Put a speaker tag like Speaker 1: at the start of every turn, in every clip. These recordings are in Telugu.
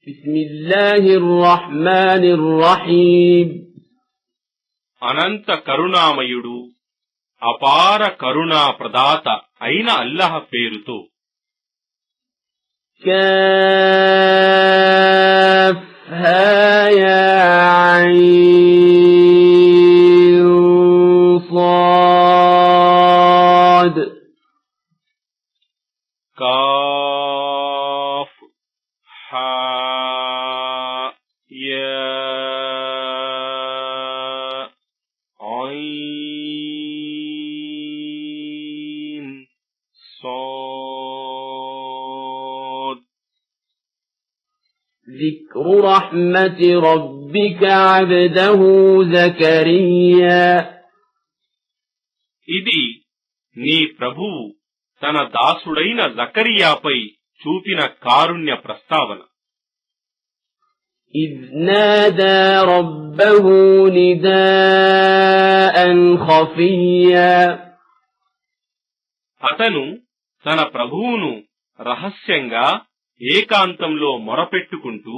Speaker 1: بسم الله الرحمن الرحيم
Speaker 2: అనంత కరుణామయుడు అపార కరుణా ప్రదాత అయిన అల్లాహ్ పేరుతో.
Speaker 1: كافها يا عين صاد
Speaker 2: కాఫ్ హా యా ఐన్ صاد.
Speaker 1: ذكر رحمة ربك عبده زكريا
Speaker 2: ఇది నీ ప్రభువు తన దాసుడైన జకరియాపై చూపిన కారుణ్య ప్రస్తావన.
Speaker 1: إذ نادى ربه نداء خفيا
Speaker 2: అతను తన ప్రభువును రహస్యంగా ఏకాంతంలో మొరపెట్టుకుంటూ,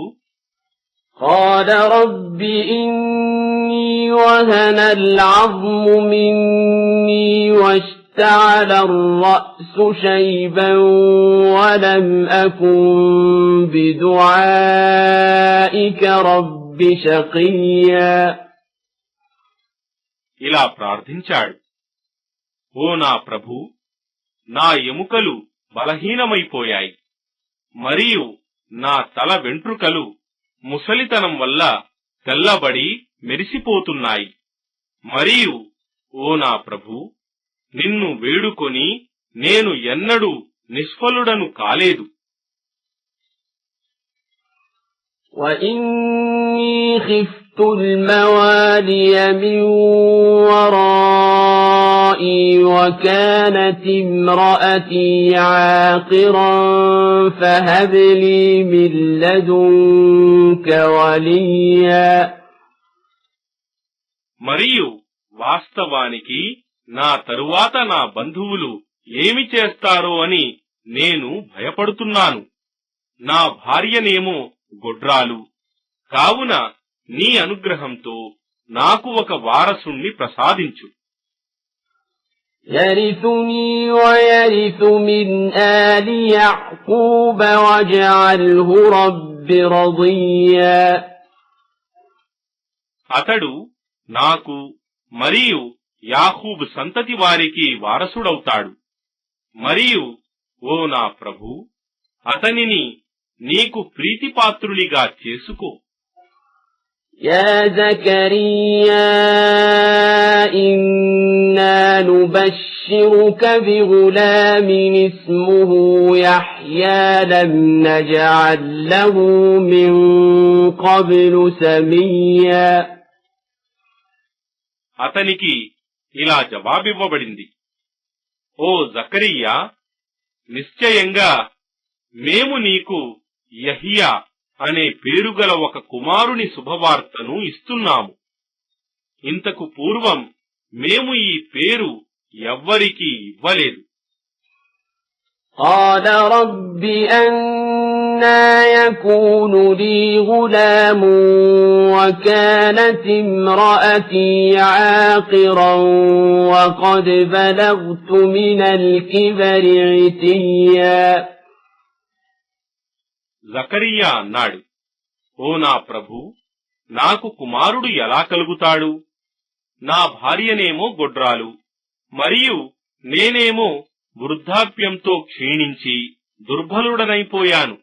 Speaker 1: قال رب إني وهن العظم مني واشتعل الرأس شيبا ولم أكن بدعائك رب شقيا
Speaker 2: ఇలా ప్రార్థించాడు, ఓ నా ప్రభూ, నా ఎముకలు బలహీనమైపోయాయి మరియు నా తల వెంట్రుకలు ముసలితనం వల్ల తెల్లబడి మెరిసిపోతున్నాయి. మరియు ఓ నా ప్రభూ, నిన్ను వేడుకొని నేను ఎన్నడూ నిష్ఫలుడను కాలేదు.
Speaker 1: وإني خفت الموالي من ورائي وكانت امرأتي عاقرا فهب لي من لدنك وليا
Speaker 2: మరియు వాస్తవానికి నా తరువాత నా బంధువులు ఏమి చేస్తారో అని నేను భయపడుతున్నాను. నా భార్యనేమో గొడ్రాలు, కావున నీ అనుగ్రహంతో నాకు ఒక వారసుణ్ణి ప్రసాదించు.
Speaker 1: يرثني ويرث من آل يعقوب واجعله رب رضيا
Speaker 2: అతడు నాకు మరియు యాకూబ్ సంతతి వారికి వారసుడవుతాడు. మరియు ఓ నా ప్రభూ, అతనిని నీకు ప్రీతిపాత్రునిగా చేసుకో.
Speaker 1: يا زكريا إنا نبشرك بغلام اسمه يحيى لم نجعل له من قبل سميا
Speaker 2: అతనికి ఇలా జవాబివ్వబడింది, ఓ జకరియా, నిశ్చయంగా మేము నీకు యహియా అనే పేరుగల ఒక కుమారుని శుభవార్తను ఇస్తున్నాము. ఇంతకు పూర్వం మేము ఈ పేరు ఎవ్వరికీ ఇవ్వలేదు.
Speaker 1: قال رب أنى يكون لي غلام وكانت امرأتي عاقرا وقد بلغت من الكبر عتيا
Speaker 2: జకరియా అన్నాడు, ఓ నా ప్రభూ, నాకు కుమారుడు ఎలా కలుగుతాడు? నా భార్యనేమో గొడ్రాలు, మరియు నేనేమో వృద్ధాప్యంతో క్షీణించి దుర్బలుడనైపోయాను.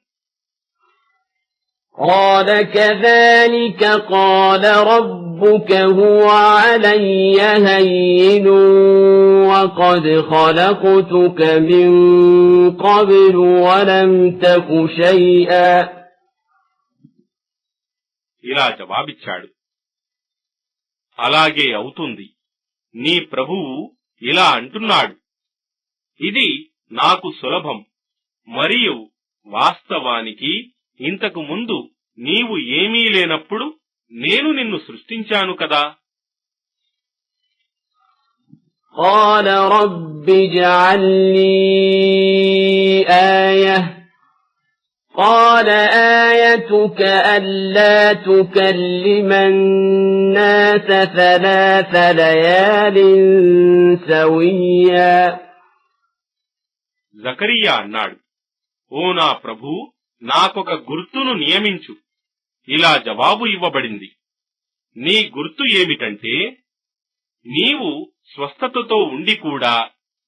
Speaker 1: قال كذلك قال ربك هو علي هين وقد خلقتك من قبل ولم تك شيئا
Speaker 2: ఇలా జవాబిచ్చాడు, అలాగే అవుతుంది. నీ ప్రభువు ఇలా అంటున్నాడు, ఇది నాకు సులభం, మరియు వాస్తవానికి ఇంతకు ముందు నీవు ఏమీ లేనప్పుడు నేను నిన్ను సృష్టించాను కదా.
Speaker 1: قال رب اجعل لي آية قال آيتك ألا تكلم الناس 3 ليال سويا.
Speaker 2: జకరియా అన్నాడు, ఓ నా ప్రభూ, నాకొక గుర్తును నియమించు. ఇలా జవాబు ఇవ్వబడింది, నీ గుర్తు ఏమిటంటే, నీవు స్వస్థతతో ఉండి కూడా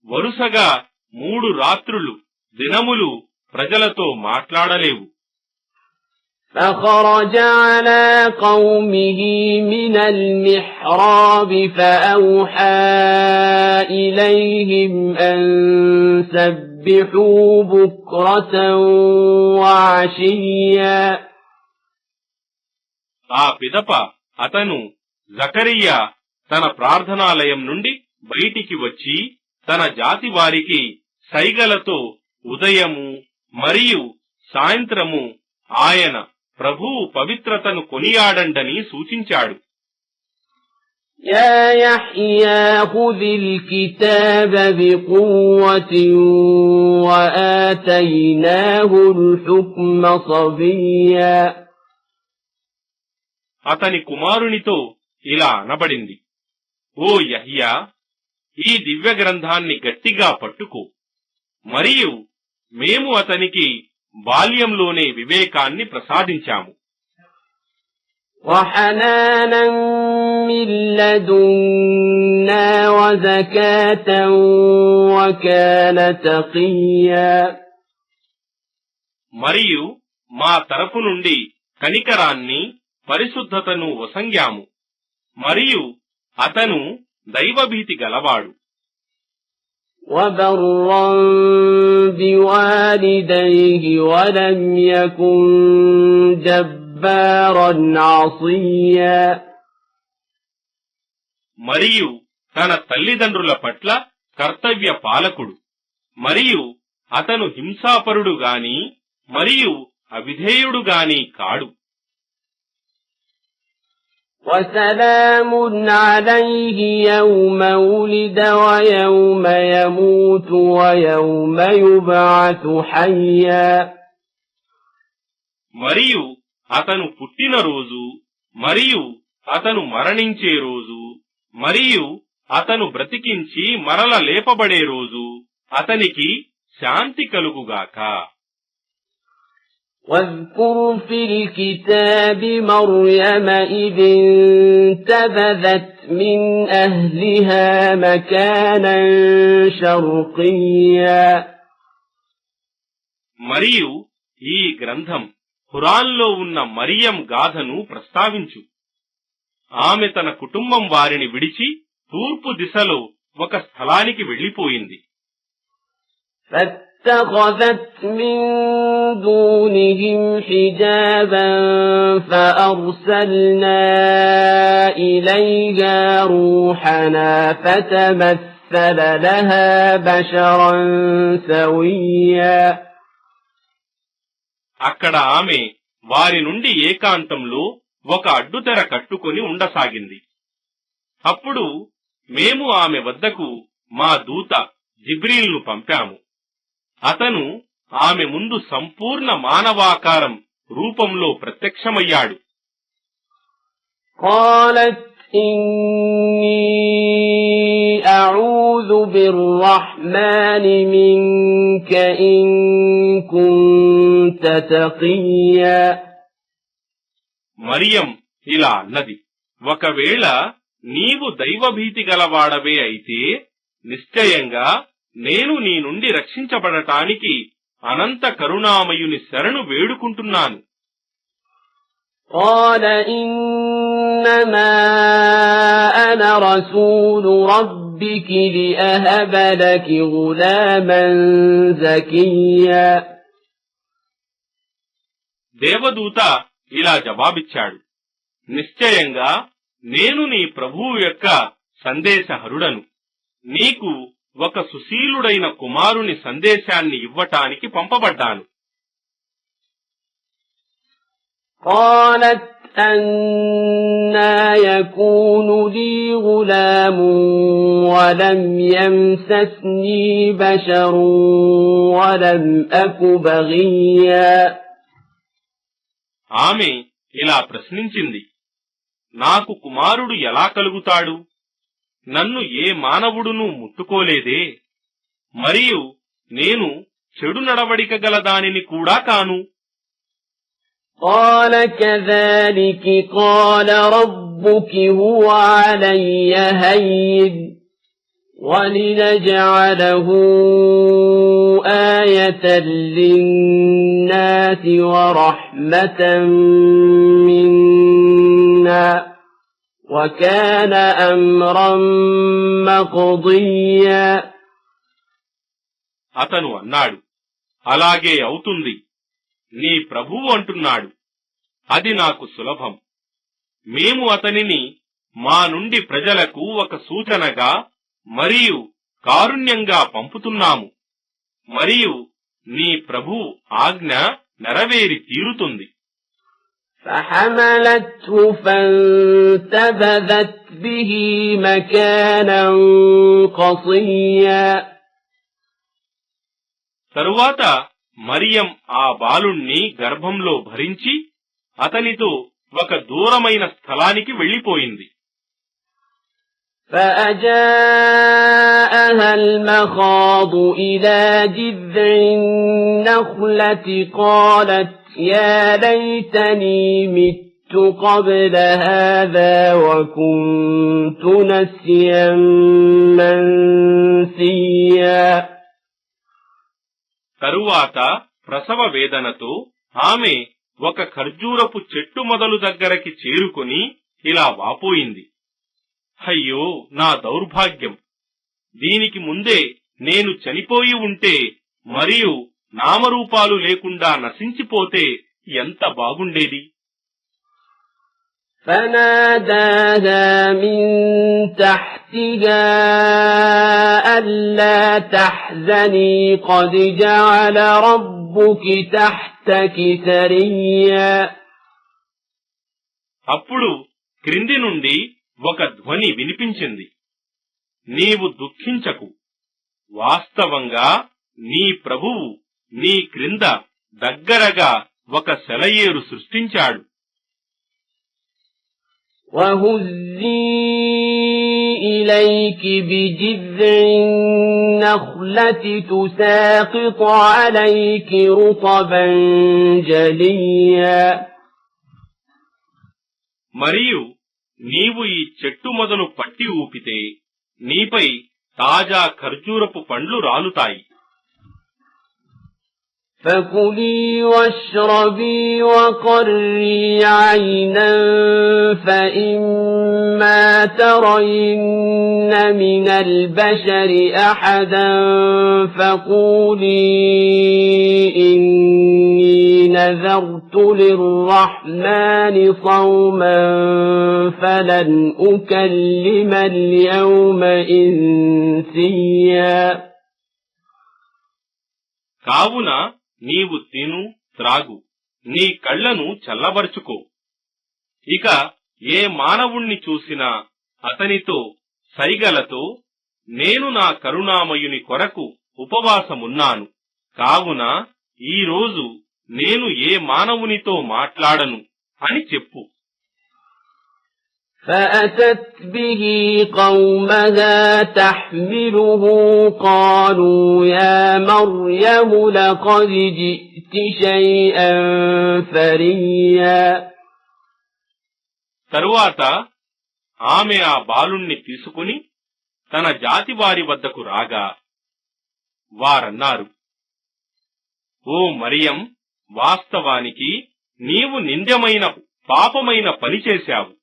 Speaker 2: వరుసగా 3 రాత్రులు దినములు ప్రజలతో మాట్లాడలేవు.
Speaker 1: فخرج على قومه من المحراب فأوحى إليهم أن سبحوا بكرة وعشيا.
Speaker 2: ఆ పిదప అతను జకరియా తన ప్రార్థనాలయం నుండి బయటికి వచ్చి తన జాతి వారికి సైగలతో ఉదయము మరియు సాయంత్రము ఆయన ప్రభువు పవిత్రతను కొనియాడండని సూచించాడు.
Speaker 1: يا يحيى خذ الكتاب بقوة وآتيناه الحكم صبيا.
Speaker 2: అతని కుమారునితో ఇలా అనబడింది, ఓ యహ్యా, ఈ దివ్య గ్రంథాన్ని గట్టిగా పట్టుకో, మరియు మేము అతనికి బాల్యంలోనే వివేకాన్ని ప్రసాదించాము.
Speaker 1: وحنانا من لدنا وزكاة وكان تقيا.
Speaker 2: మరియు మా తరపు నుండి కనికరాన్ని పరిశుద్ధతను వసంగాము, మరియు అతను దైవభీతి గలవాడు.
Speaker 1: وبرا بوالديه ولم يكن جبارا عصيا.
Speaker 2: మరియు తన తల్లిదండ్రుల పట్ల కర్తవ్య పాలకుడు, మరియు అతను హింసాపరుడు గాని మరియు అవిధేయుడు గాని కాడు.
Speaker 1: وسلام عليه يوم ولد ويوم يموت ويوم يبعث حيا.
Speaker 2: మరియు అతను పుట్టిన రోజు, మరియు అతను మరణించే రోజు, మరియు అతను బ్రతికించి మరల లేపబడే రోజు అతనికి శాంతి కలుగుగాక.
Speaker 1: واذكر في الكتاب مريم إذ انتبذت من أهلها مكانا شرقيا.
Speaker 2: మరియు ఈ గ్రంథం ఖురాన్లో ఉన్న మరియం గాథను ప్రస్తావించు. ఆమె తన కుటుంబం వారిని విడిచి తూర్పు దిశలో ఒక స్థలానికి వెళ్లిపోయింది.
Speaker 1: فاتخذت من دونهم حجابا فأرسلنا إليها روحنا فتمثل لها بشرا سويا.
Speaker 2: అక్కడ ఆమె వారి నుండి ఏకాంతంలో ఒక అడ్డుతెర కట్టుకొని ఉండసాగింది. అప్పుడు మేము ఆమె వద్దకు మా దూత జిబ్రీల్ను పంపాము. అతను ఆమె ముందు సంపూర్ణ మానవాకారం రూపంలో ప్రత్యక్షమయ్యాడు.
Speaker 1: قالت إني أعوذ بالرحمن منك إن كنت تقيا.
Speaker 2: మరియం ఇలా అన్నది, ఒకవేళ నీవు దైవభీతి గలవాడవే అయితే నిశ్చయంగా నేను నీ నుండి రక్షించబడటానికి అనంత కరుణామయుని శరణు వేడుకుంటున్నాను.
Speaker 1: قال إنما أنا رسول ربك لأهب لك غلاما زكيا.
Speaker 2: దేవదూత ఇలా జవాబిచ్చాడు, నిశ్చయంగా నేను నీ ప్రభువు యొక్క సందేశహరుడను. నీకు ఒక సుశీలుడైన కుమారుని సందేశాన్ని ఇవ్వటానికి పంపబడ్డాను.
Speaker 1: قالت أنى يكون لي غلام ولم يمسسني بشر ولم أك بغيا.
Speaker 2: ఆమె ఇలా ప్రశ్నించింది, నాకు కుమారుడు ఎలా కలుగుతాడు? నన్ను ఏ మానవుడునూ ముట్టుకోలేదే, మరియు నేను చెడు నడవడిక గల దానిని కూడా కాను.
Speaker 1: قال كذلك قال ربك هو علي هين ولنجعله آية للناس ورحمة منا وكان أمرا مقضيا.
Speaker 2: అతను అన్నాడు, అలాగే అవుతుంది, నీ ప్రభువు అంటున్నాడు, అది నాకు సులభం. మేము అతనిని మా నుండి ప్రజలకు ఒక సూచనగా మరియు కారుణ్యంగా పంపుతున్నాము, మరియు నీ ప్రభువు ఆజ్ఞ నెరవేరి తీరుతుంది.
Speaker 1: فحملته فانتبذت به مكانا قصيا.
Speaker 2: తరువాత మరియం ఆ బాలుణ్ణి గర్భంలో భరించి అతనితో ఒక దూరమైన స్థలానికి వెళ్లిపోయింది.
Speaker 1: فأجاءها المخاض إلى جذع النخلة قالت يا ليتني مت قبل هذا وكنت نسيا منسيا.
Speaker 2: తరువాత ప్రసవ వేదనతో ఆమె ఒక ఖర్జూరపు చెట్టు మొదలు దగ్గరకి చేరుకుని ఇలా వాపోయింది, అయ్యో నా దౌర్భాగ్యం! దీనికి ముందే నేను చనిపోయి ఉంటే మరియు నామరూపాలు లేకుండా నశించిపోతే ఎంత బాగుండేది.
Speaker 1: فناداها من تحتها ألا تحزني قد جعل ربك تحتك سريا.
Speaker 2: అప్పుడు క్రింది నుండి ఒక ధ్వని వినిపించింది, నీవు దుఃఖించకు, వాస్తవంగా నీ ప్రభువు నీ క్రింద దగ్గరగా ఒక సెలయేరు సృష్టించాడు.
Speaker 1: وهزي إليك بجذع النخلة تساقط عليك رطبا جليا.
Speaker 2: మరియు నీవు ఈ చెట్టు మొదలు పట్టి ఊపితే నీపై తాజా ఖర్జూరపు పండ్లు రాలుతాయి.
Speaker 1: فكلي واشربي وقري عينا فإما ترين من البشر أحدا فقولي إني نذرت للرحمن صوما فلن أكلم اليوم إنسيا.
Speaker 2: కావున నీవు తిను త్రాగు, నీ కళ్లను చల్లబరుచుకో. ఇక ఏ మానవుణ్ణి చూసినా అతనితో సైగలతో నేను నా కరుణామయుని కొరకు ఉపవాసమున్నాను, కావున ఈ రోజు నేను ఏ మానవునితో మాట్లాడను అని చెప్పు.
Speaker 1: فأتت به قومها تحمله قالوا يا مريم لقد جئت شيئا فريا.
Speaker 2: తరువాత ఆమె ఆ బాలుణ్ణి తీసుకుని తన జాతి వారి వద్దకు రాగా వారన్నారు, ఓ మరియం, వాస్తవానికి నీవు నింద్యమైన పాపమైన పని చేశావు.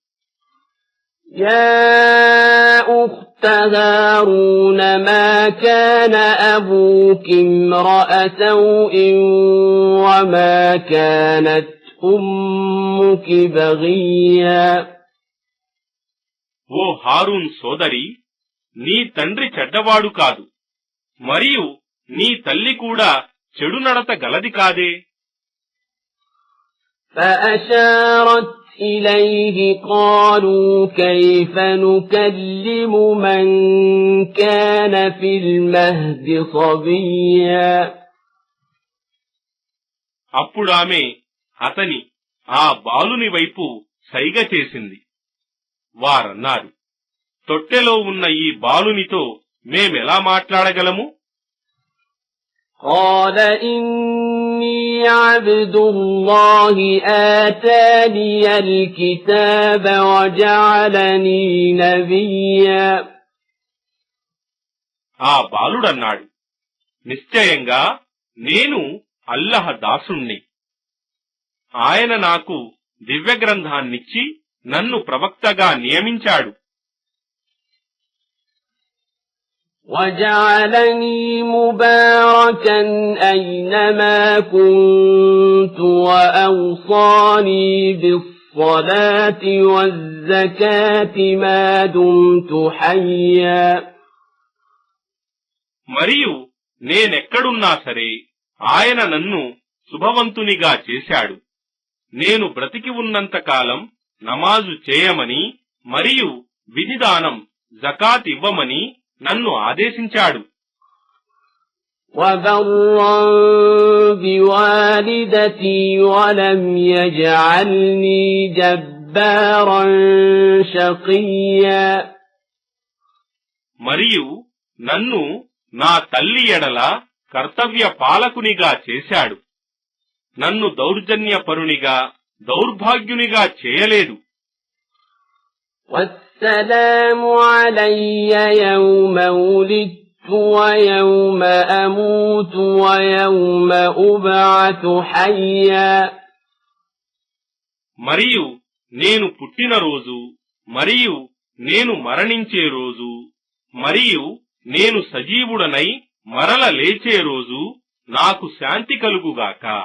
Speaker 1: يا أخت هارون ما كان أبوك امرأ سوء وما كانت أمك بغيا.
Speaker 2: ఓ హారూన్ సోదరి, నీ తండ్రి చెడ్డవాడు కాదు, మరియు నీ తల్లి కూడా చెడు నడత గలది కాదే.
Speaker 1: فأشارت إليه قالوا كيف نكلم من كان في المهد صبيا.
Speaker 2: అప్పుడామె అతని ఆ బాలుని వైపు సైగ చేసింది. వారన్నారు, తొట్టెలో ఉన్న ఈ బాలునితో మేమెలా మాట్లాడగలము?
Speaker 1: قال إني عبد الله آتاني الكتاب وجعلني نبيا.
Speaker 2: ఆ బాలుడన్నాడు, నిశ్చయంగా నేను అల్లహ దాసుణ్ణి. ఆయన నాకు దివ్యగ్రంథాన్నిచ్చి నన్ను ప్రవక్తగా నియమించాడు.
Speaker 1: وجعلني مباركا أينما كنت وأوصاني بالصلاة والزكاة ما دمت حيا.
Speaker 2: మరియు నేనెక్కడున్నా సరే ఆయన నన్ను శుభవంతునిగా చేశాడు. నేను బ్రతికి ఉన్నంతకాలం నమాజు చేయమని మరియు విధిదానం జకాత్ ఇవ్వమని నన్ను ఆదేశించాడు.
Speaker 1: وبرا بوالدتي ولم يجعلني جبارا شقيا.
Speaker 2: మరియు నన్ను నా తల్లి ఎడల కర్తవ్య పాలకునిగా చేశాడు. నన్ను దౌర్జన్యపరునిగా దౌర్భాగ్యునిగా చేయలేదు.
Speaker 1: والسلام علي يوم ولدت ويوم أموت ويوم أبعث حيا.
Speaker 2: మరియు నేను పుట్టిన రోజు, మరియు నేను మరణించే రోజు, మరియు నేను సజీవుడనై మరల లేచే రోజు నాకు శాంతి కలుగుగాక.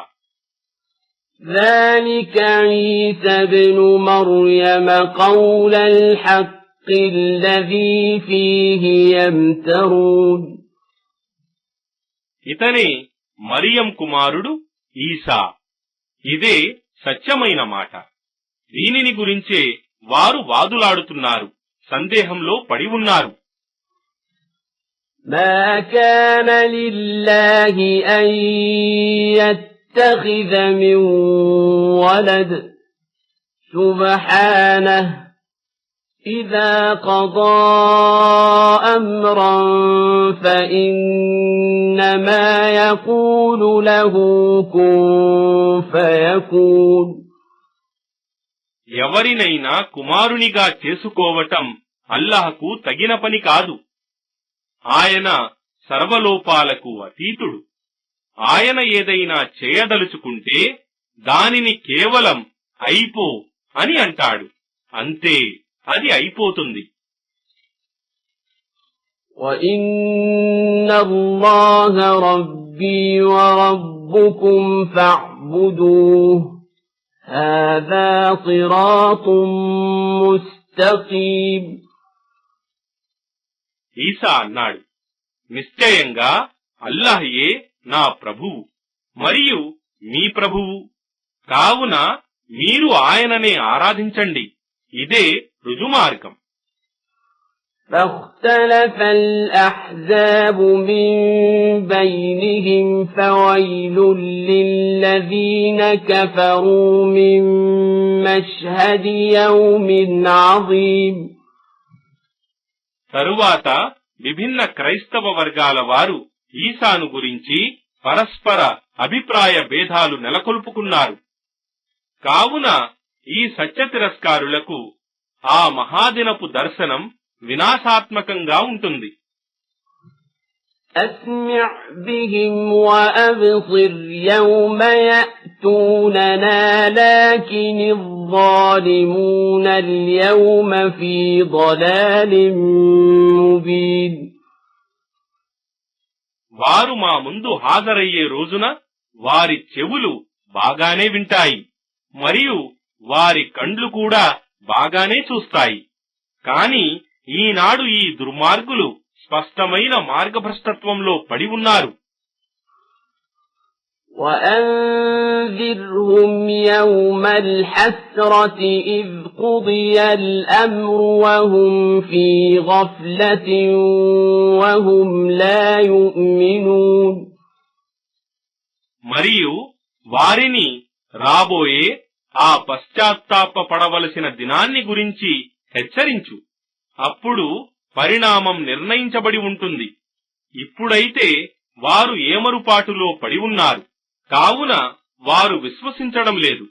Speaker 1: ذلك عيسى ابن مريم قول الحق الذي فيه يمترون.
Speaker 2: ఇతనే మరియం కుమారుడు ఈసా. ఇదే సత్యమైన మాట. దీనిని గురించే వారు వాదులాడుతున్నారు, సందేహంలో పడి ఉన్నారు.
Speaker 1: ما كان لله أن يتخذ من ولد سبحانه إذا قضى أمرا فإنما يقول له كن فيكون.
Speaker 2: ఎవరినైనా కుమారునిగా చేసుకోవటం అల్లాహకు తగిన పని కాదు. ఆయన సర్వలోపాలకు అతీతుడు. ఆయన ఏదైనా చేయదలుచుకుంటే దానిని కేవలం అయిపో అని అంటాడు, అంతే, అది అయిపోతుంది.
Speaker 1: وَإِنَّ اللَّهَ رَبِّي وَرَبُّكُمْ فَاعْبُدُوهُ هَذَا صِرَاطٌ مُسْتَقِيمٌ.
Speaker 2: ఈసా అన్నాడు, నిశ్చయంగా అల్లాహయే నా ప్రభువు మరియు మీ ప్రభువు, కావున మీరు ఆయననే ఆరాధించండి, ఇదే రుజుమార్గం.
Speaker 1: فاختلف الأحزاب من بينهم فويل للذين كفروا من مشهد يوم عظيم.
Speaker 2: తరువాత విభిన్న క్రైస్తవ వర్గాల వారు ఈసాను గురించి పరస్పర అభిప్రాయ భేదాలు నెలకొల్పుకున్నారు. కావున ఈ సత్య తిరస్కారులకు ఆ మహాదినపు దర్శనం వినాశాత్మకంగా ఉంటుంది.
Speaker 1: أسمع بهم وأبصر يوم يأتوننا لكن الظالمون اليوم في ضلال مبين.
Speaker 2: వారు మా ముందు హాజరయ్యే రోజున వారి చెవులు బాగానే వింటాయి మరియు వారి కండ్లు కూడా బాగానే చూస్తాయి. కాని ఈనాడు ఈ దుర్మార్గులు స్పష్టమైన మార్గభ్రష్టత్వంలో పడి ఉన్నారు.
Speaker 1: وأنذرهم يوم الحسرة إذ قضي الأمر وهم في غفلة وهم لا يؤمنون.
Speaker 2: మరియు వారిని రాబోయే ఆ పశ్చాత్తాపపడవలసిన దినాన్ని గురించి హెచ్చరించు. అప్పుడు పరిణామం నిర్ణయించబడి ఉంటుంది. ఇప్పుడైతే వారు ఏమరుపాటులో పడి ఉన్నారు, కావున వారు విశ్వసించడం లేదు.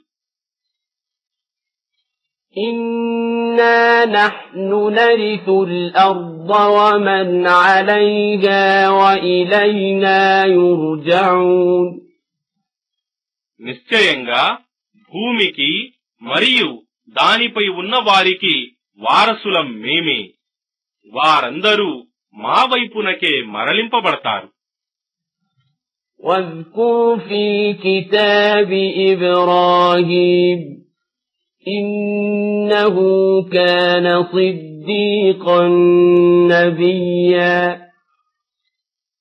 Speaker 1: ఇన్నా నహ్ను నరిసుల్ అర్ద వమన్ అలైహా వఇలైనా యుర్జఊన్.
Speaker 2: నిశ్చయంగా భూమికి మరియు దానిపై ఉన్న వారికి వారసులం మేమే. వారందరూ మా వైపునకే మరలింపబడతారు.
Speaker 1: వజ్కుర్ ఫీల్ కితాబి ఇబ్రాహీం ఇన్నహు కాన సిద్దీఖన్ నబియ్యా.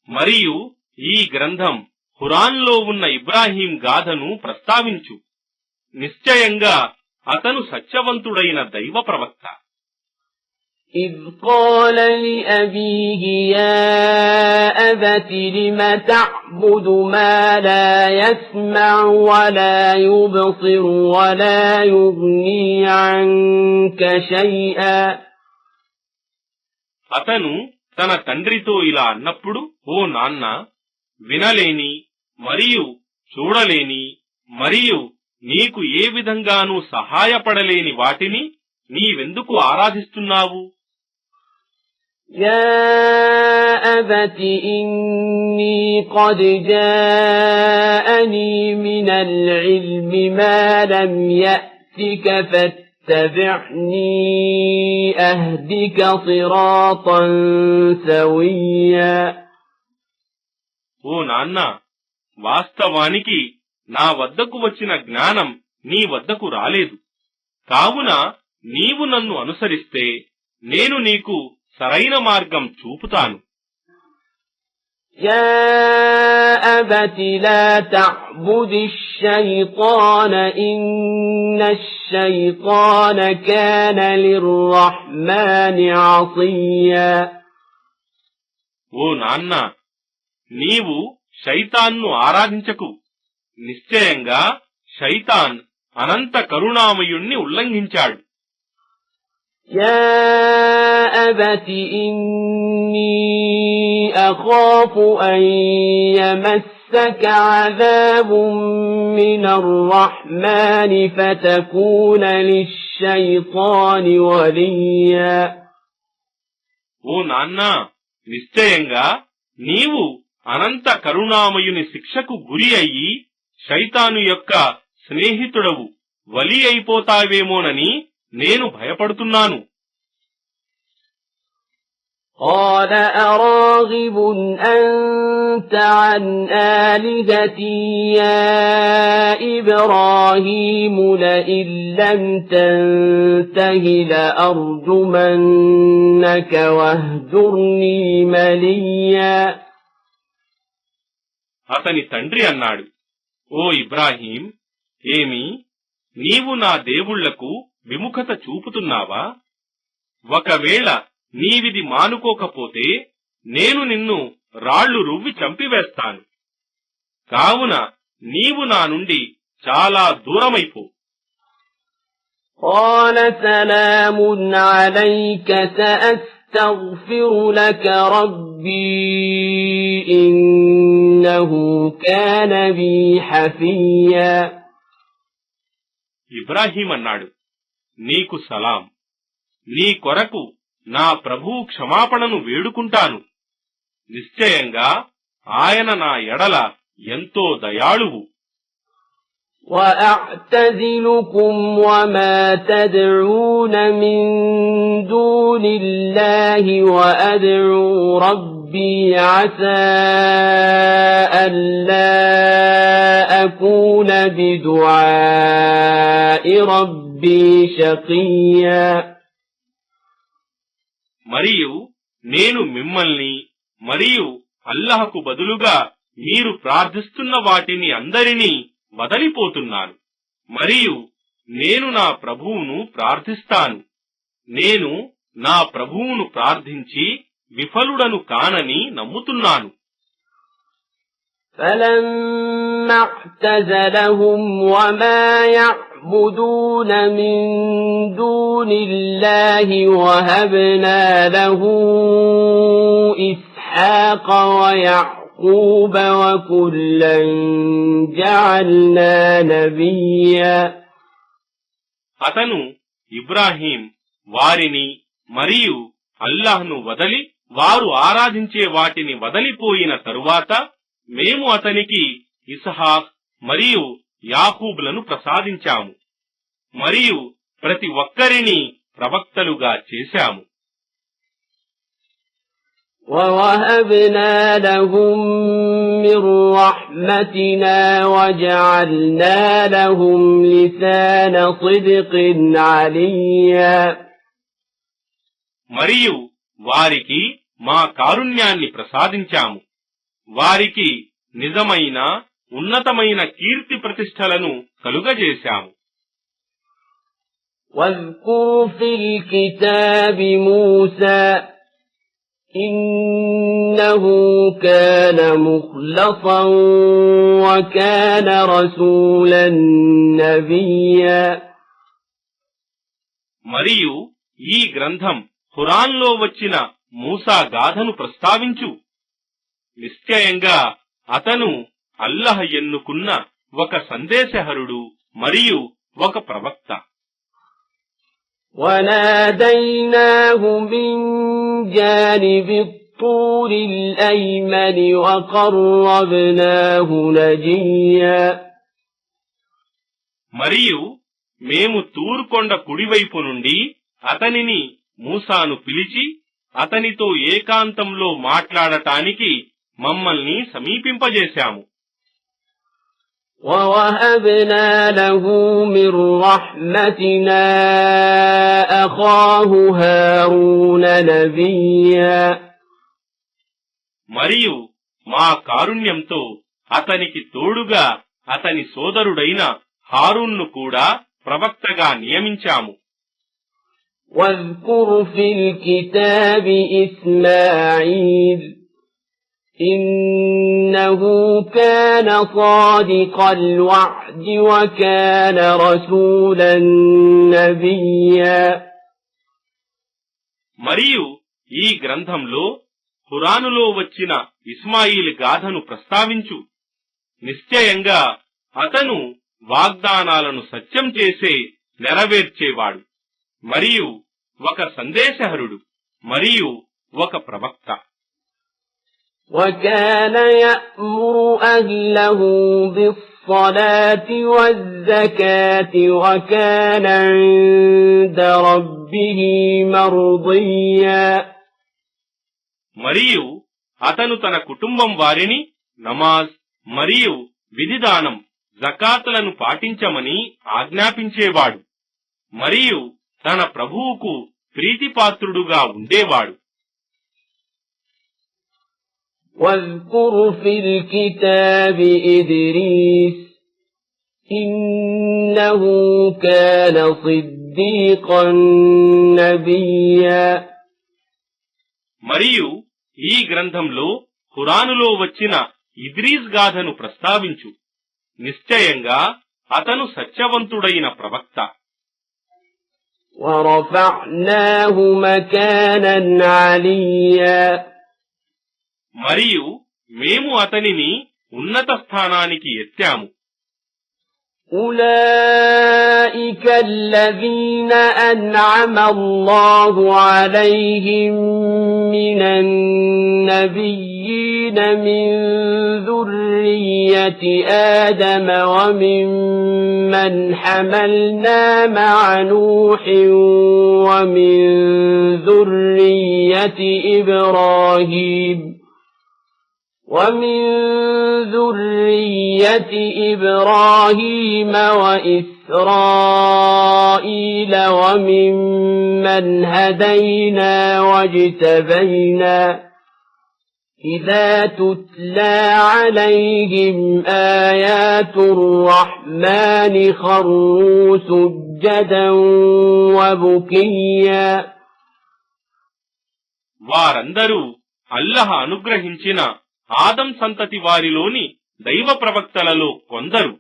Speaker 2: మరియు ఈ గ్రంథం ఖురాన్లో ఉన్న ఇబ్రాహీం గాథను ప్రస్తావించు. నిశ్చయంగా అతను సత్యవంతుడైన దైవ ప్రవక్త.
Speaker 1: إذ قال لأبيه يا أبت لم تعبد ما لا يسمع ولا يبصر ولا يغني عنك شيئا.
Speaker 2: అతను తన తండ్రితో ఇలా అన్నప్పుడు, ఓ నాన్న, వినలేని మరియు చూడలేని మరియు నీకు ఏ విధంగానూ సహాయపడలేని వాటిని నీవెందుకు ఆరాధిస్తున్నావు?
Speaker 1: يا أبت إني قد جاءني من العلم ما لم يأتك فاتبعني أهدك صراطا سويا.
Speaker 2: ఓ నాన్న, వాస్తవానికి నా వద్దకు వచ్చిన జ్ఞానం నీ వద్దకు రాలేదు. కావున నీవు నన్ను అనుసరిస్తే నేను నీకు సరైన మార్గం చూపుతాను.
Speaker 1: يا أبت لا تعبد الشيطان إن الشيطان كان للرحمن عصيا.
Speaker 2: ఓ నాన్న, నీవు శైతాన్ను ఆరాధించకు. నిశ్చయంగా శైతాన్ అనంత కరుణామయుణ్ణి ఉల్లంఘించాడు.
Speaker 1: يا أبت إني أخاف أن يمسك عذاب من الرحمن فتكون للشيطان وليا.
Speaker 2: ఓ నాన్నా, నిశ్చయంగా నీవు అనంత కరుణామయుని శిక్షకు గురి అయ్యి శైతాను యొక్క స్నేహితుడవు, వలి అయిపోతావేమోనని నేను భయపడుతున్నాను.
Speaker 1: قال أراغب أنت عن آلهتي يا إبراهيم لئن لم تنته لأرجمنك واهجرني مليا.
Speaker 2: అతని తండ్రి అన్నాడు, ఓ ఇబ్రాహీం, ఏమి నీవు నా దేవుళ్లకు విముఖత చూపుతున్నావా? ఒకవేళ నీవిది మానుకోకపోతే నేను నిన్ను రాళ్లు రువ్వి చంపివేస్తాను. కావున నీవు నా నుండి చాలా దూరమైపో.
Speaker 1: قال سلام عليك سأستغفر لك ربي إنه كان بي حفيا.
Speaker 2: ఇబ్రాహీం అన్నాడు, నీకు సలాం. నీ కొరకు నా ప్రభువు క్షమాపణను వేడుకుంటాను. నిశ్చయంగా ఆయన నా ఎడల ఎంతో దయాళువు.
Speaker 1: وأعتزلكم وما تدعون من دون الله وأدعو ربي عسى ألا أكون بدعاء ربي شقيا.
Speaker 2: మరియు నేను మిమ్మల్ని మరియు అల్లాహకు బదులుగా మీరు ప్రార్థిస్తున్న వాటిని అందరినీ వదలిపోతున్నాను. మరియు నేను నా ప్రభువును ప్రార్థిస్తాను. నేను నా ప్రభువును ప్రార్థించి విఫలుడను కానని నమ్ముతున్నాను.
Speaker 1: فَلَمَّا اعْتَزَلَهُمْ وَمَا يعبدون من دون الله وهبنا له إسحاق ويعقوب وكلا جعلنا نبيا.
Speaker 2: అతను ఇబ్రాహీం వారిని మరియు అల్లాహ్ను వదలి వారు ఆరాధించే వాటిని వదలిపోయిన తరువాత మేము అతనికి ఇస్హాక్ మరియు యాకూబులను ప్రసాదించాము మరియు ప్రతి ఒక్కరిని ప్రవక్తలుగా చేశాము.
Speaker 1: وَوَهَبْنَا لَهُم مِّن رَّحْمَتِنَا وَجَعَلْنَا لَهُمْ لِسَانَ صِدْقٍ عَلِيًّا.
Speaker 2: మరియు వారికి మా కారుణ్యాన్ని ప్రసాదించాము, వారికి నిజమైన ఉన్నతమైన కీర్తి ప్రతిష్టలను కలుగజేశాము.
Speaker 1: واذكر في الكتاب موسى إنه كان مخلصا وكان رسولا نبيا.
Speaker 2: మరియు ఈ గ్రంథం ఖురాన్లో వచ్చిన మూసా గాథను ప్రస్తావించు. నిశ్చయంగా అతను అల్లాహ్ ఎన్నుకున్న ఒక సందేశహరుడు మరియు ఒక ప్రవక్త.
Speaker 1: وَنَادَيْنَاهُ مِنْ جَانِبِ الطُّورِ الْأَيْمَنِ وَقَرَّبْنَاهُ نَجِيًّا.
Speaker 2: మరియు మేము తూర్కొండ కుడివైపు నుండి అతనిని మూసాను పిలిచి అతనితో ఏకాంతంలో మాట్లాడటానికి మమ్మల్ని సమీపింపజేశాము.
Speaker 1: وَوَهَبْنَا لَهُ مِنْ رَحْمَتِنَا أَخَاهُ هَارُونَ نَبِيًّا.
Speaker 2: మరియు మా కారుణ్యంతో అతనికి తోడుగా అతని సోదరుడైన హారూన్ను కూడా ప్రవక్తగా నియమించాము.
Speaker 1: واذكر في الكتاب إسماعيل إنه كان صادق الوعد وكان رسولا نبيا.
Speaker 2: మరియు ఈ గ్రంథంలో ఖురానులో వచ్చిన ఇస్మాయిల్ గాథను ప్రస్తావించు. నిశ్చయంగా అతను వాగ్దానాలను సత్యం చేసే నెరవేర్చేవాడు మరియు ఒక సందేశహరుడు మరియు ఒక ప్రవక్త.
Speaker 1: وَكَانَ يَأْمُرُ أَهْلَهُ بِالصَّلَاةِ وَالزَّكَاةِ وَكَانَ عِندَ رَبِّهِ مَرْضِيًّا.
Speaker 2: మరియు అతను తన కుటుంబం వారిని నమాజ్ మరియు విధిదానం జకాతులను పాటించమని ఆజ్ఞాపించేవాడు మరియు తన ప్రభువుకు ప్రీతిపాత్రుడుగా ఉండేవాడు.
Speaker 1: واذكر في الكتاب إدريس إنه كان صديقا نبيا.
Speaker 2: మరియు ఈ గ్రంథంలో ఖురానులో వచ్చిన ఇద్రీస్ గాథను ప్రస్తావించు. నిశ్చయంగా అతను సత్యవంతుడైన ప్రవక్త.
Speaker 1: وَرَفَعْنَاهُ مَكَانًا عَلِيًّا.
Speaker 2: మరియు మేము అతనిని ఉన్నత స్థానానికి ఎత్తాము.
Speaker 1: أُولَئِكَ الَّذِينَ أَنْعَمَ اللَّهُ عَلَيْهِمْ مِنَ النَّبِيِّينَ مِنْ ذُرِّيَّةِ آدَمَ وَمِمَّنْ حَمَلْنَا مَعَ نُوحٍ وَمِنْ ذُرِّيَّةِ إبراهيم وإسرائيل وممن هدينا واجتبينا إذا تتلى عليهم آيات الرحمن خروا سجدا وبكيا.
Speaker 2: వారందరూ అల్లాహ్ అనుగ్రహించిన ఆదం సంతతి వారిలోని దైవ ప్రవక్తలలో కొందరు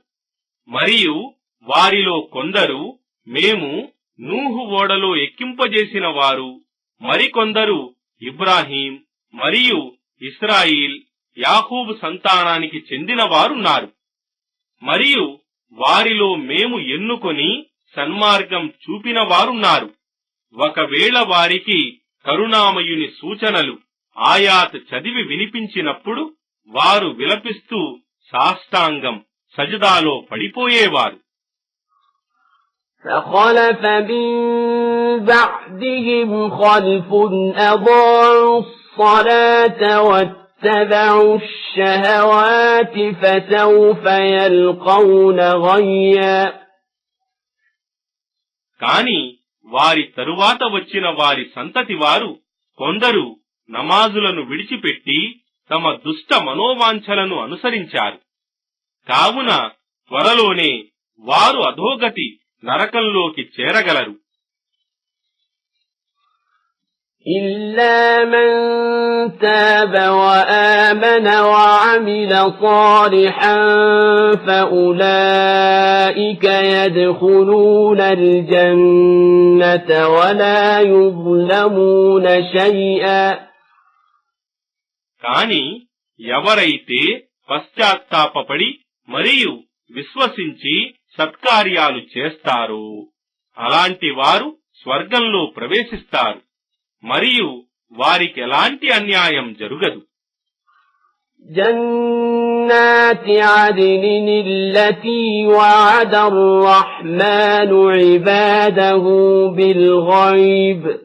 Speaker 2: మరియు వారిలో కొందరు మేము నూహు ఓడలో ఎక్కింపజేసిన వారు, మరికొందరు ఇబ్రాహీం మరియు ఇస్రాయిల్ యాకూబు సంతానానికి చెందిన వారున్నారు. మరియు వారిలో మేము ఎన్నుకొని సన్మార్గం చూపిన వారున్నారు. ఒకవేళ వారికి కరుణామయుని సూచనలు ఆయాత్ చదివి వినిపించినప్పుడు వారు విలపిస్తూ సాష్టాంగం సజదాలో పడిపోయేవారు.
Speaker 1: فخلف من بعدهم خلف أضاعوا الصلاة واتبعوا الشهوات فسوف يلقون غيا.
Speaker 2: కాని వారి తరువాత వచ్చిన వారి సంతతి వారు కొందరు నమాజులను విడిచిపెట్టి తమ దుష్ట మనోవాంఛలను అనుసరించారు. కావున త్వరలోనే వారు అధోగతి నరకంలోకి చేరగలరు.
Speaker 1: إلا من تاب وآمن وعمل صالحا فأولئك يدخلون الجنة ولا يظلمون شيئا.
Speaker 2: కాని ఎవరైతే పశ్చాత్తాపపడి మరియు విశ్వసించి సత్కార్యాలు చేస్తారో అలాంటి వారు స్వర్గంలో ప్రవేశిస్తారు మరియు వారికి ఎలాంటి అన్యాయం జరుగదు.
Speaker 1: جنات عدن التي وعد الرحمن عباده بالغيب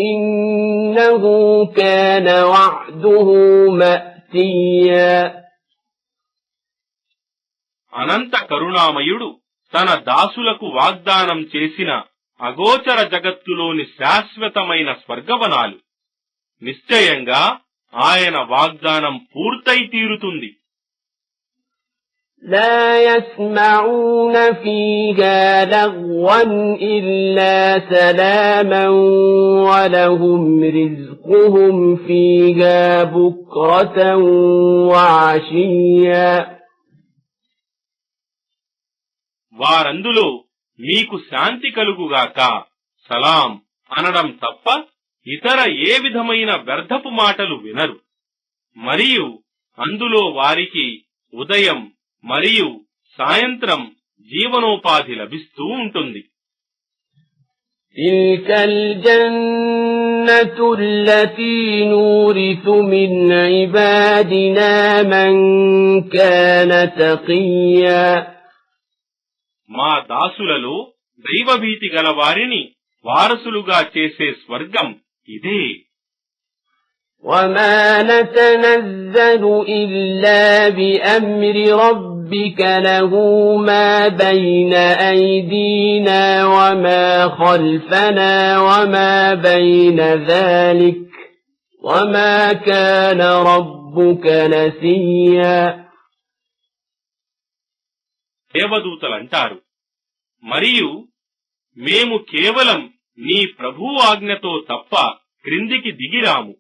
Speaker 1: إنه كان وعده مأتيا.
Speaker 2: అనంత కరుణామయుడు తన దాసులకు వాగ్దానం చేసిన అగోచర జగత్తులోని శాశ్వతమైన స్వర్గవనాలు. నిశ్చయంగా ఆయన వాగ్దానం పూర్తయి తీరుతుంది.
Speaker 1: لا يسمعون فيها لغوا إلا سلاما ولهم رزقهم فيها بكرة وعشيا.
Speaker 2: వారందులో మీకు శాంతి కలుగుగాక సలాం అనడం తప్ప ఇతర ఏ విధమైన వ్యర్థపు మాటలు వినరు. మరియు అందులో వారికి ఉదయం మరియు సాయంత్రం జీవనోపాధి లభిస్తూ ఉంటుంది.
Speaker 1: تلك الجنة التي نورث من عبادنا من كان تقيا.
Speaker 2: మా దాసులలో దైవభీతి గల వారిని వారసులుగా చేసే స్వర్గం ఇదే.
Speaker 1: وما نتنزل إلا بأمر ربك له ما بين أيدينا وما خلفنا وما بين ذلك وما كان ربك نسيا.
Speaker 2: దేవదూతలంటారు, మరియు మేము కేవలం నీ ప్రభువు ఆజ్ఞతో తప్ప క్రిందికి దిగిరాము.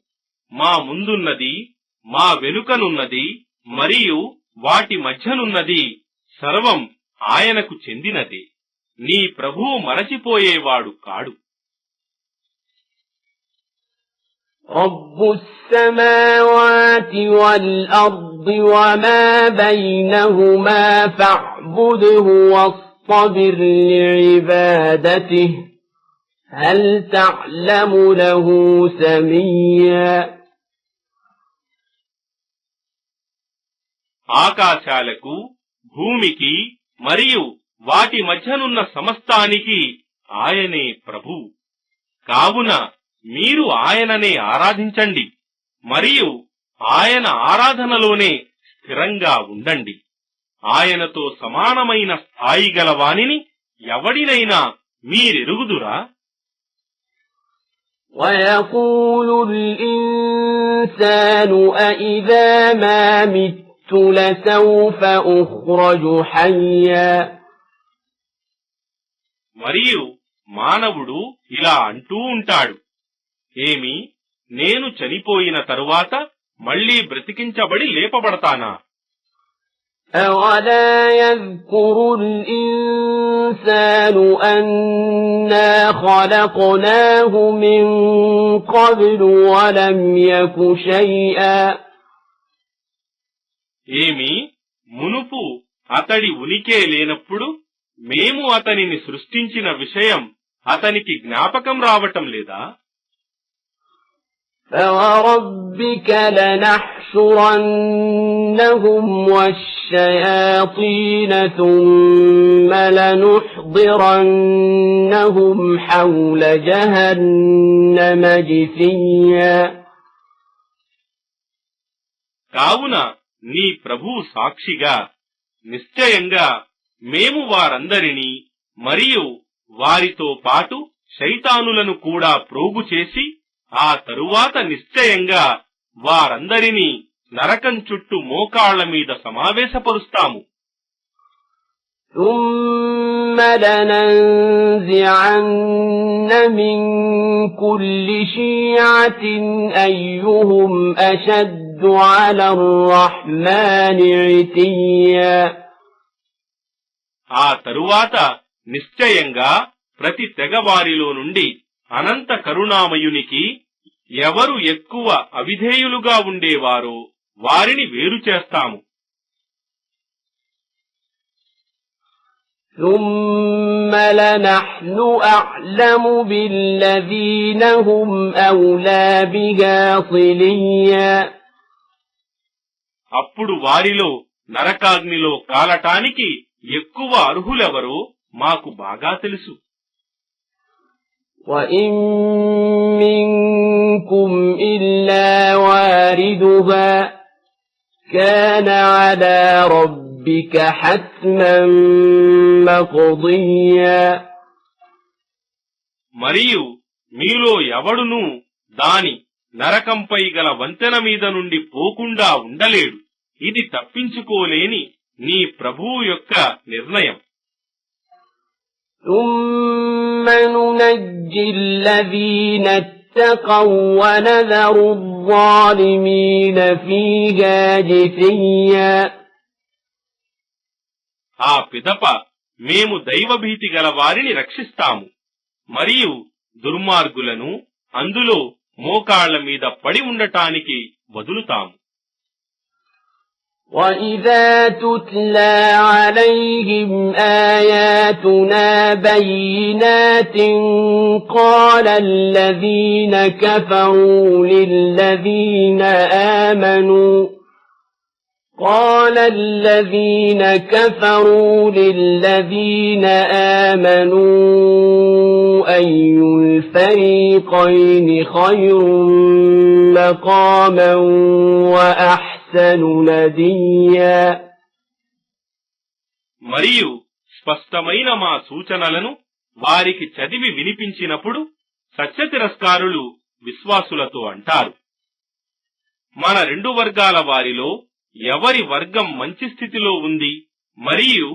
Speaker 2: మా ముందున్నది, మా వెనుకనున్నది మరియు వాటి మధ్యనున్నది సర్వం ఆయనకు చెందినదే. నీ ప్రభువు మరచిపోయేవాడు కాడు.
Speaker 1: رب السماوات والأرض وما بينهما فاعبده واصطبر لعبادته هل تعلم له سميا.
Speaker 2: ఆకాశాలకు, భూమికి మరియు వాటి మధ్యనున్న సమస్తానికి ఆయనే ప్రభు. కావున మీరు ఆయననే ఆరాధించండి మరియు ఆయన ఆరాధనలోనే స్థిరంగా ఉండండి. ఆయనతో సమానమైన స్థాయి గల వానిని ఎవడినైనా మీరెరుగుదురా?
Speaker 1: وَيَقُولُ الْإِنسَانُ أَإِذَا مَا مِتُّ لَسَوْفَ أُخْرَجُ حَيًّا.
Speaker 2: మరియు మానవుడు ఇలా అంటూ ఉంటాడు, ఏమి, నేను చనిపోయిన తరువాత మళ్లీ బ్రతికించబడి లేపబడతానా?
Speaker 1: أولا يذكر الإنسان أنا خلقناه من قبل ولم يك شيئا
Speaker 2: ఏమి మునుపు అతడి ఉనికే లేనప్పుడు మేము అతనిని సృష్టించిన విషయం అతనికి జ్ఞాపకం రావటం లేదా?
Speaker 1: فوربك لنحشرنهم والشياطين ثم لنحضرنهم حول جهنم جثيا
Speaker 2: కావున నీ ప్రభు సాక్షిగా నిశ్చయంగా మేము వారందరినీ మరియు వారితో పాటు శైతానులను కూడా ప్రోగు చేసి ఆ తరువాత నిశ్చయంగా వారందరినీ నరకం చుట్టూ మోకాళ్ల మీద సమావేశపరుస్తాము.
Speaker 1: ثم لننزعن من كل شيعة أيهم أشد على الرحمن عتيا
Speaker 2: ఆ తరువాత నిశ్చయంగా ప్రతి తెగవారిలో నుండి అనంత కరుణామయునికి ఎవరు ఎక్కువ అవిధేయులుగా ఉండేవారో వారిని వేరు చేస్తాము.
Speaker 1: ثم لنحن أعلم بالذين هم أولى بها صليا
Speaker 2: అప్పుడు వారిలో నరకాగ్నిలో కాలటానికి ఎక్కువ అర్హులెవరో మాకు బాగా తెలుసు.
Speaker 1: وَإِن مِّنكُمْ إِلَّا وَارِدُهَا كَانَ عَلَى رَبِّكَ حَتْمًا مَّقْضِيًّا
Speaker 2: మరియు మీలో ఎవడునూ దాని నరకంపై గల వంతెన మీద నుండి పోకుండా ఉండలేడు. ఇది తప్పించుకోలేని నీ ప్రభువు యొక్క నిర్ణయం.
Speaker 1: ثُمَّ نُنَجِّي الَّذِينَ اتَّقَوْا وَنَذَرُ الظَّالِمِينَ فِيهَا جِثِيًّا
Speaker 2: ఆ పిదప మేము దైవభీతి గల వారిని రక్షిస్తాము మరియు దుర్మార్గులను అందులో మోకాళ్ల మీద పడి ఉండటానికి వదులుతాము.
Speaker 1: وَإِذَا تُتْلَى عَلَيْهِمْ آيَاتُنَا بَيِّنَاتٍ قَالَ الَّذِينَ كَفَرُوا لِلَّذِينَ آمَنُوا أَيُّ الْفَرِيقَيْنِ خَيْرٌ مَّقَامًا وَأَحْسَنُ نَدِيًّا
Speaker 2: మరియు స్పష్టమైన మా సూచనలను వారికి చదివి వినిపించినప్పుడు సత్యతిరస్కారులు విశ్వాసులతో అంటారు, మన రెండు వర్గాల వారిలో ఎవరి వర్గం మంచి స్థితిలో ఉంది మరియు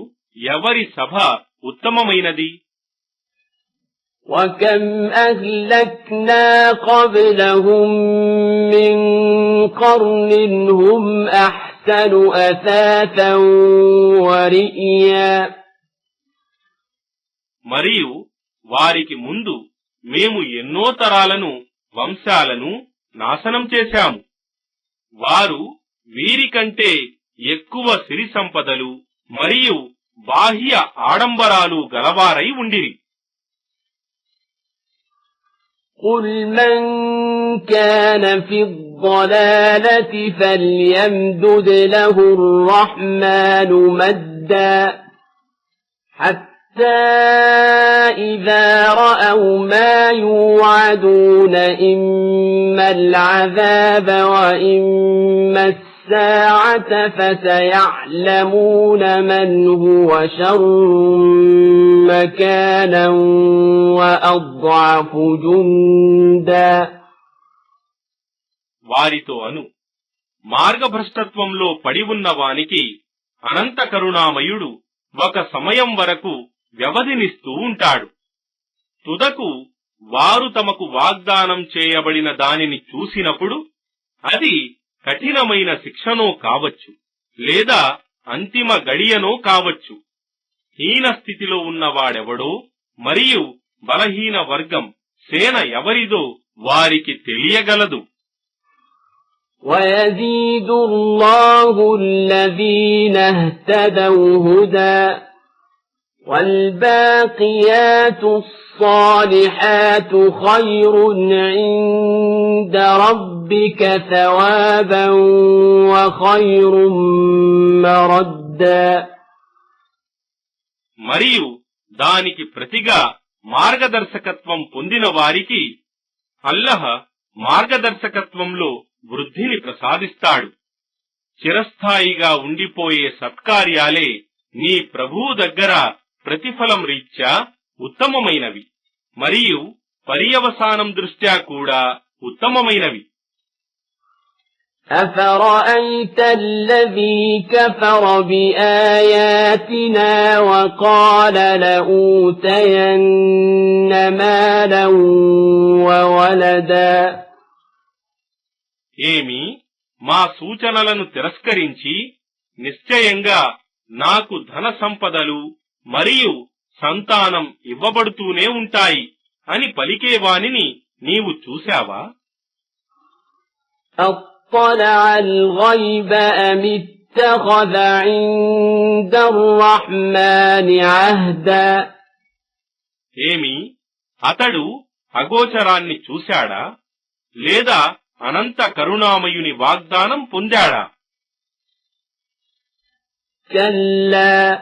Speaker 2: ఎవరి సభ ఉత్తమమైనది.
Speaker 1: وَكَمْ أَهْلَكْنَا قَبْلَهُم مِّن قَرْنٍ هُمْ أَحْسَنُ أَثَاثًا وَرِئْيًا
Speaker 2: మరియు వారికి ముందు మేము ఎన్నో తరాలను వంశాలను నాశనం చేశాము. వారు వీరికంటే ఎక్కువ సిరి సంపదలు మరియు బాహ్య ఆడంబరాలు గలవారై ఉండిరి.
Speaker 1: قُلْ مَنْ كَانَ فِي الضَّلَالَةِ فَلْيَمْدُدْ لَهُ الرَّحْمَنُ مَدًّا حَتَّى إِذَا رَأَوْا مَا يُوعَدُونَ إِمَّا الْعَذَابَ وَإِمَّا السَّاعَةَ فَسَيَعْلَمُونَ مَنْ هُوَ شَرٌّ مَكَانًا وَأَضْعَفُ جُندًا
Speaker 2: వారితో అను, మార్గభ్రష్టత్వంలో పడి ఉన్న వానికి అనంత కరుణామయుడు ఒక సమయం వరకు వ్యవధినిస్తూ ఉంటాడు. తుదకు వారు తమకు వాగ్దానం చేయబడిన దానిని చూసినప్పుడు అది కఠినమైన శిక్షనో కావచ్చు లేదా అంతిమ గడియనో కావచ్చు. హీన స్థితిలో ఉన్నవాడెవడో మరియు బలహీన వర్గం సేన ఎవరిదో వారికి తెలియగలదు.
Speaker 1: وَيَزِيدُ اللَّهُ الَّذِينَ اهْتَدَوْا هُدًى وَالْبَاقِيَاتُ الصَّالِحَاتُ خَيْرٌ عِندَ رَبِّكَ ثَوَابًا وَخَيْرٌ مَّرَدًّا.
Speaker 2: మరియు దానికి ప్రతిగా మార్గదర్శకత్వం పొందిన వారికి అల్లహ మార్గదర్శకత్వంలో వృద్ధిని ప్రసాదిస్తాడు. చిరస్థాయిగా ఉండిపోయే సత్కార్యాలే నీ ప్రభువు దగ్గర ప్రతిఫలం రీత్యా ఉత్తమమైనవి మరియు పర్యవసానం దృష్ట్యా కూడా ఉత్తమమైనవి.
Speaker 1: أَفَرَأَيْتَ الَّذِي كَفَرَ بِآيَاتِنَا وَقَالَ لَأُوتَيَنَّ مَالًا وَوَلَدًا.
Speaker 2: ఏమి మా సూచనలను తిరస్కరించి నిశ్చయంగా నాకు ధన సంపదలు మరియు సంతానం ఇవ్వబడుతూనే ఉంటాయి అని పలికేవానిని నీవు చూశావా?
Speaker 1: أَطَّلَعَ الْغَيْبَ أَمِ اتَّخَذَ عِندَ الرَّحْمَنِ عَهْدًا.
Speaker 2: ఏమి అతడు అగోచరాన్ని చూశాడా లేదా అనంత కరుణామయుని వాగ్దానం పొందాడా?
Speaker 1: كَلَّا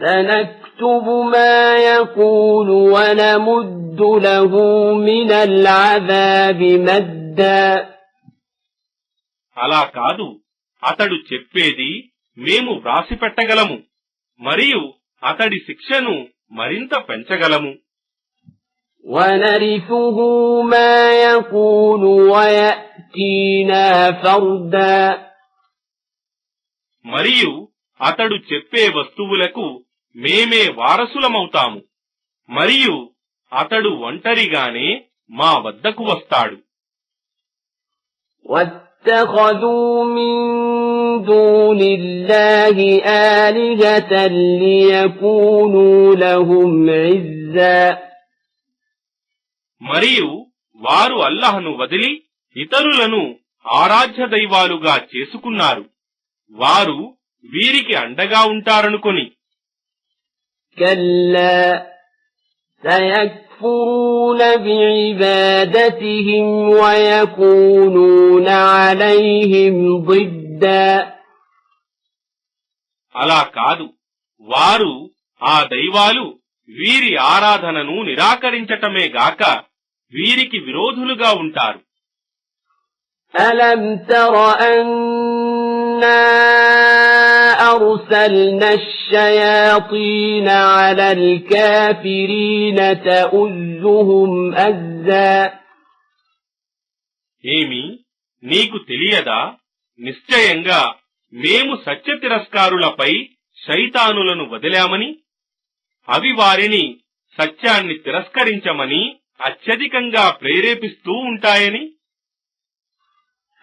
Speaker 1: سَنَكْتُبُ مَا يَقُولُ وَنَمُدُّ لَهُ مِنَ الْعَذَابِ مَدًّا.
Speaker 2: అలా కాదు, అతడు చెప్పేది మేము వ్రాసిపెట్టగలము మరియు అతడి శిక్షను మరింత పెంచగలము.
Speaker 1: وَنَرِثُهُ مَا يَقُولُ وَيَأْتِينَا فَرْدًا.
Speaker 2: మరియు అతడు చెప్పే వస్తువులకు మేమే వారసులమవుతాము మరియు అతడు ఒంటరిగానే మా వద్దకు వస్తాడు.
Speaker 1: وَاتَّخَذُوا مِن دُونِ اللَّهِ آلِهَةً لِيَكُونُوا لَهُمْ عِزًّا.
Speaker 2: మరియు వారు అల్లాహ్ను వదిలి ఇతరులను ఆరాధ్య దైవాలుగా చేసుకున్నారు, వారు వీరికి అండగా ఉంటారనుకొని.
Speaker 1: كَلَّا سَيَكْفُرُونَ بِعِبَادَتِهِمْ وَيَكُونُونَ عَلَيْهِمْ ضِدًّا.
Speaker 2: అలా కాదు, వారు ఆ దైవాలు వీరి ఆరాధనను నిరాకరించటమే గాక వీరికి విరోధులుగా ఉంటారు.
Speaker 1: أَلَمْ تَرَ أَنَّا أَرْسَلْنَا الشَّيَاطِينَ عَلَى الْكَافِرِينَ تَؤُزُّهُمْ أَزًّا.
Speaker 2: ఏమి నీకు తెలియదా, నిశ్చయంగా మేము సత్య తిరస్కారులపై శైతానులను వదిలామని, అవి వారిని సత్యాన్ని తిరస్కరించమని అత్యధికంగా ప్రేరేపిస్తూ ఉంటాయని.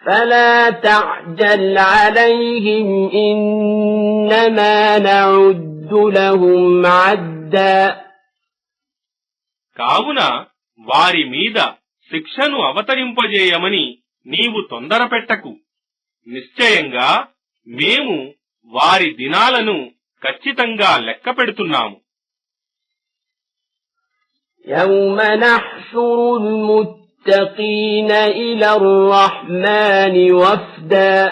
Speaker 1: فَلَا تَعْجَلْ عَلَيْهِمْ إِنَّمَا نَعُدُّ لَهُمْ عَدًّا.
Speaker 2: కావున వారి మీద శిక్షను అవతరింపజేయమని నీవు తొందరపెట్టకు, నిశ్చయంగా మేము వారి దినాలను ఖచ్చితంగా లెక్క పెడుతున్నాము.
Speaker 1: يَوْمَ نَحْشُرُ الْمُتَّقِينَ إِلَى الرَّحْمَنِ وَفْدًا.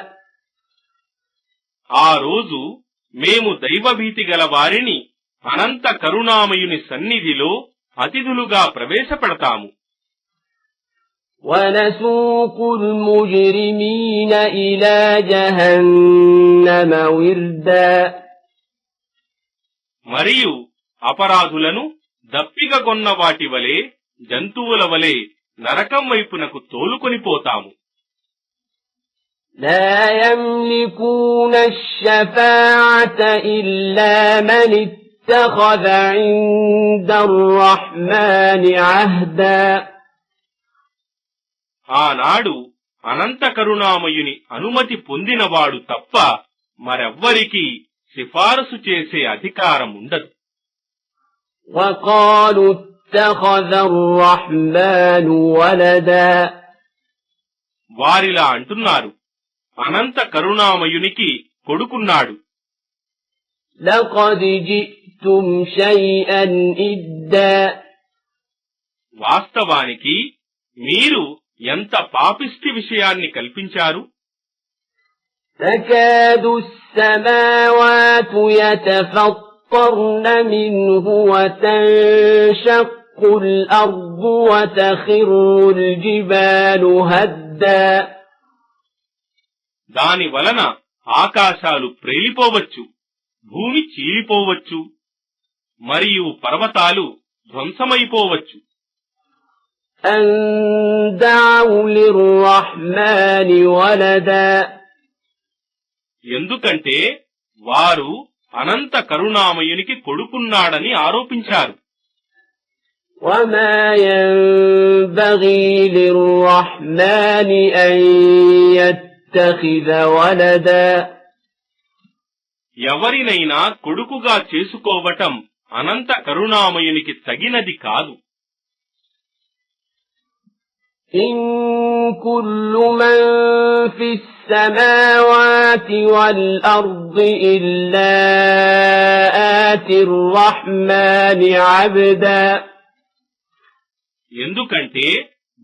Speaker 2: ఆ రోజు మేము దైవభీతి గల వారిని అనంత కరుణామయుని సన్నిధిలో అతిథులుగా ప్రవేశపెడతాము.
Speaker 1: وَنَسُوقُ الْمُجْرِمِينَ إِلَى جَهَنَّمَ وِرْدًا.
Speaker 2: మరియు అపరాధులను దప్పిగగొన్న వాటి వలె జంతువుల వలె నరకం వైపునకు తోలుకొనిపోతాము.
Speaker 1: لا يملكون الشفاعة إلا من اتخذ عند الرحمن عهدا.
Speaker 2: ఆనాడు అనంత కరుణామయుని అనుమతి పొందినవాడు తప్ప మరెవ్వరికీ సిఫారసు చేసే అధికారం ఉండదు.
Speaker 1: وقالوا اتخذ الرحمن ولدا
Speaker 2: వారిలా అంటున్నారు, అనంత కరుణామయునికి కొడుకున్నాడు.
Speaker 1: لقد جئتم شيئا إدا
Speaker 2: వాస్తవానికి మీరు ఎంత పాపిష్టి విషయాన్ని కల్పించారు.
Speaker 1: تكاد السماوات يتفطرن منه وتنشق الأرض وتخر الجبال هدا
Speaker 2: దాని వలన ఆకాశాలు ప్రేలిపోవచ్చు, భూమి చీలిపోవచ్చు, మరియు పర్వతాలు ధ్వంసమైపోవచ్చు.
Speaker 1: أن دعوا للرحمن ولدا
Speaker 2: ఎందుకంటే వారు అనంత కరుణామయునికి కొడుకున్నాడని ఆరోపించారు.
Speaker 1: وما ينبغي للرحمن أن يتخذ ولدا
Speaker 2: ఎవరినైనా కొడుకుగా చేసుకోవటం అనంత కరుణామయునికి తగినది కాదు.
Speaker 1: إن كل من في السماوات والأرض إلا آتي الرحمن عبدا
Speaker 2: ఎందుకంటే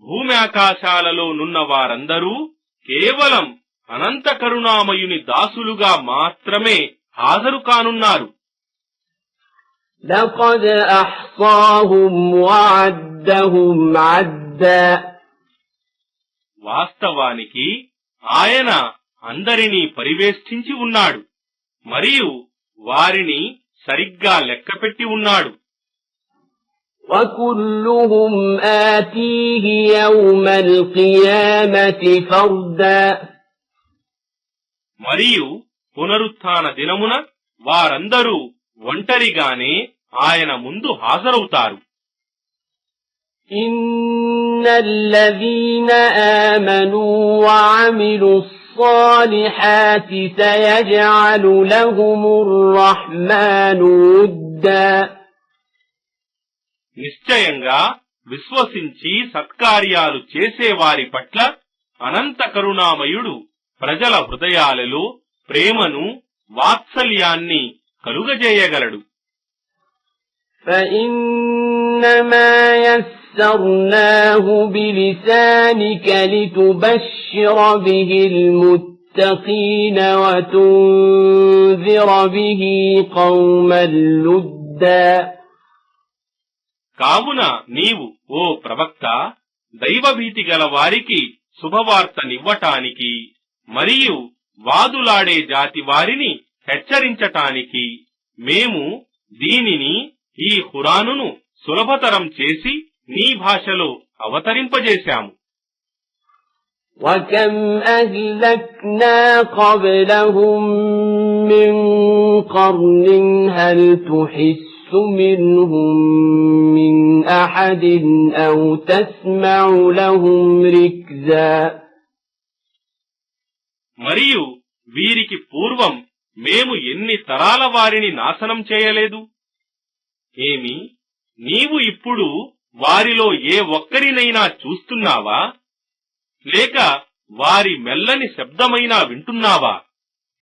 Speaker 2: భూమి ఆకాశాలలో నున్న వారందరూ కేవలం అనంత కరుణామయుని దాసులుగా మాత్రమే హాజరు కానున్నారు.
Speaker 1: لقد أحصاهم وعدهم عدا
Speaker 2: వాస్తవానికి ఆయన అందరినీ పరివేష్టించి ఉన్నాడు, మరియు వారిని సరిగ్గా లెక్కపెట్టి ఉన్నాడు.
Speaker 1: وكلهم آتيه يوم القيامة فردا
Speaker 2: మరియు పునరుత్థాన దినమున వారందరూ ఒంటరిగానే ఆయన ముందు హాజరవుతారు.
Speaker 1: إن الذين آمنوا وعملوا الصالحات سيجعل لهم الرحمن ودا
Speaker 2: నిశ్చయంగా విశ్వసించి సత్కార్యాలు చేసేవారి పట్ల అనంత కరుణామయుడు ప్రజల హృదయాలలో ప్రేమను, వాత్సల్యాన్ని కలుగజేయగలడు.
Speaker 1: فإنما يسرناه بلسانك لتبشر به المتقين وتنذر به قوما لدا
Speaker 2: కావున నీవు ఓ ప్రవక్త దైవభీతి గల వారికి శుభవార్తనివ్వటానికి మరియు వాదులాడే జాతి వారిని హెచ్చరించటానికి మేము దీనిని ఈ ఖురానును సులభతరం చేసి నీ భాషలో అవతరింపజేశాము.
Speaker 1: وكم أهلكنا قبلهم من قرن هل تحس منهم من أحد أو تسمع لهم ركزا
Speaker 2: మరియు వీరికి పూర్వం మేము ఎన్ని తరాల వారిని నాశనం చేయలేదు. ఏమి నీవు ఇప్పుడు వారిలో ఏ ఒక్కరినైనా చూస్తున్నావా, లేక వారి మెల్లని శబ్దమైనా వింటున్నావా?